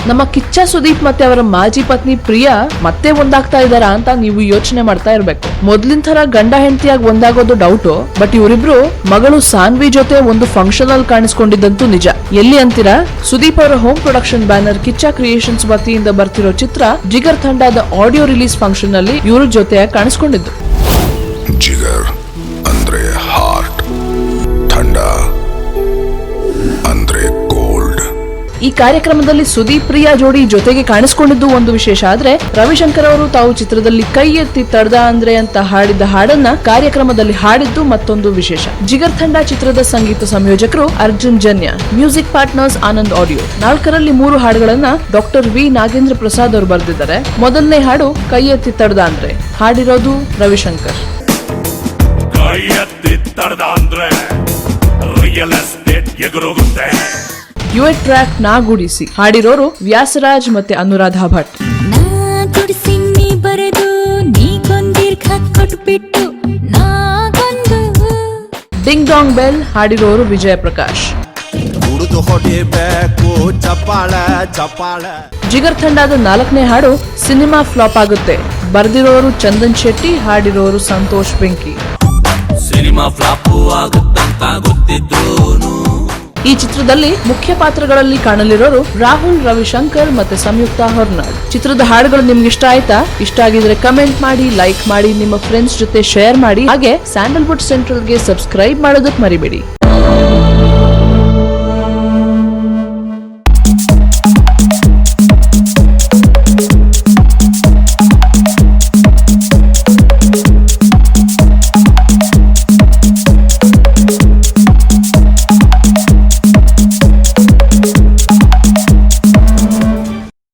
ನಮ್ಮ ಕಿಚ್ಚ ಸುದೀಪ್ ಮತ್ತೆ ಅವರ ಮಾಜಿ ಪತ್ನಿ ಪ್ರಿಯಾ ಮತ್ತೆ ಒಂದಾಗ್ತಾ ಇದಾರಾ ಅಂತ ನೀವು ಯೋಚನೆ ಮಾಡ್ತಾ ಇರ್ಬೇಕು. ಮೊದ್ಲಿನ ತರ ಗಂಡ ಹೆಂಡತಿಯಾಗಿ ಒಂದಾಗೋದು ಡೌಟು, ಬಟ್ ಇವರಿಬ್ರು ಮಗಳು ಸಾನ್ವಿ ಜೊತೆ ಒಂದು ಫಂಕ್ಷನ್ ಅಲ್ಲಿ ಕಾಣಿಸ್ಕೊಂಡಿದ್ದಂತೂ ನಿಜ. ಎಲ್ಲಿ ಅಂತೀರಾ? ಸುದೀಪ್ ಅವರ home production banner Kichcha Creations ವತಿಯಿಂದ ಬರ್ತಿರೋ ಚಿತ್ರ ಜಿಗರ್ ತಂಡದ ಆಡಿಯೋ ರಿಲೀಸ್ ಫಂಕ್ಷನ್ ನಲ್ಲಿ ಇವ್ರ ಜೊತೆಯಾಗಿ ಕಾಣಿಸ್ಕೊಂಡಿದ್ದು. ಜಿಗರ್ ಅಂದ್ರೆ ಹಾರ್ಟ್, ಥಂಡ ಅಂದ್ರೆ ಗೋಲ್ಡ್. ಈ ಕಾರ್ಯಕ್ರಮದಲ್ಲಿ ಸುದೀಪ್ ಪ್ರಿಯಾ ಜೋಡಿ ಜೊತೆಗೆ ಕಾಣಿಸ್ಕೊಂಡಿದ್ದು ಒಂದು ವಿಶೇಷ ಆದ್ರೆ, ರವಿಶಂಕರ್ ಅವರು ತಾವು ಚಿತ್ರದಲ್ಲಿ ಕೈ ಎತ್ತಿ ತಡ್ದ ಅಂದ್ರೆ ಅಂತ ಹಾಡಿದ್ದ ಹಾಡನ್ನ ಕಾರ್ಯಕ್ರಮದಲ್ಲಿ ಹಾಡಿದ್ದು ಮತ್ತೊಂದು ವಿಶೇಷ. ಜಿಗರ್ ತಂಡ ಚಿತ್ರದ ಸಂಗೀತ ಸಂಯೋಜಕರು Arjun Janya, music partners Anand audio. 4ರಲ್ಲಿ 3 ಹಾಡುಗಳನ್ನ ಡಾಕ್ಟರ್ ವಿ ನಾಗೇಂದ್ರ ಪ್ರಸಾದ್ ಅವರು ಬರೆದಿದ್ದಾರೆ. ಮೊದಲನೇ ಹಾಡು ಕೈ ಎತ್ತಿ ತಡ್ದ ಅಂದ್ರೆ, ಹಾಡಿರೋದು ರವಿಶಂಕರ್. ಯುಎಟ್ ಟ್ರ್ಯಾಕ್ ನಾ ಗುಡಿಸಿ ಹಾಡಿರೋರು ವ್ಯಾಸರಾಜ್ ಮತ್ತೆ Anuradha Bhat. Ding dong bell ಹಾಡಿರೋರು ವಿಜಯ ಪ್ರಕಾಶ್. ಜಿಗರ್ ತಂಡದ 4ನೇ ಹಾಡು ಸಿನಿಮಾ ಫ್ಲಾಪ್ ಆಗುತ್ತೆ, ಬರ್ದಿರೋರು ಚಂದನ್ ಶೆಟ್ಟಿ, ಹಾಡಿರೋರು ಸಂತೋಷ್ ಬೆಂಕಿ. ಸಿನಿಮಾ ಫ್ಲಾಪ್ ಆಗುತ್ತಂತ ಗೊತ್ತಿದ್ರು. ಈ ಚಿತ್ರದಲ್ಲಿ ಮುಖ್ಯ ಪಾತ್ರಗಳಲ್ಲಿ ಕಾಣಲಿರೋರು ರಾಹುಲ್, ರವಿಶಂಕರ್ ಮತ್ತೆ ಸಂಯುಕ್ತ ಹೊರ್ನಾಡ್. ಚಿತ್ರದ ಹಾಡುಗಳು ನಿಮ್ಗೆ ಇಷ್ಟ ಆಯ್ತಾ? ಇಷ್ಟ ಆಗಿದ್ರೆ ಕಮೆಂಟ್ ಮಾಡಿ, ಲೈಕ್ ಮಾಡಿ, ನಿಮ್ಮ ಫ್ರೆಂಡ್ಸ್ ಜೊತೆ ಶೇರ್ ಮಾಡಿ, ಹಾಗೆ ಸ್ಯಾಂಡಲ್ವುಡ್ ಸೆಂಟ್ರಲ್ಗೆ ಸಬ್ಸ್ಕ್ರೈಬ್ ಮಾಡೋದಕ್ಕೆ ಮರಿಬೇಡಿ.